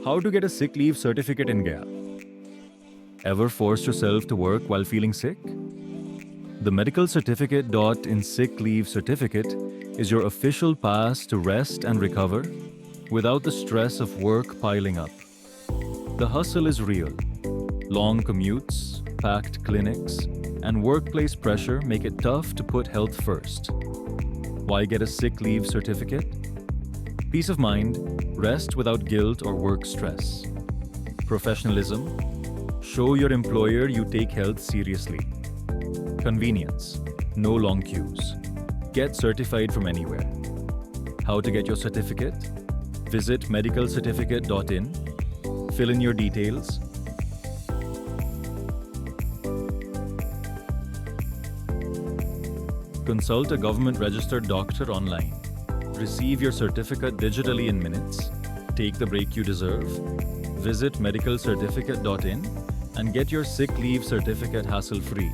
How to get a sick leave certificate in Gaya? Ever forced yourself to work while feeling sick? The medical certificate in sick leave certificate is your official pass to rest and recover without the stress of work piling up. The hustle is real. Long commutes, packed clinics, and workplace pressure make it tough to put health first. Why get a sick leave certificate? Peace of mind, rest without guilt or work stress. Professionalism, show your employer you take health seriously. Convenience, no long queues. Get certified from anywhere. How to get your certificate? Visit medicalcertificate.in, fill in your details, consult a government-registered doctor online, receive your certificate digitally in minutes, take the break you deserve, visit medicalcertificate.in and get your sick leave certificate hassle-free.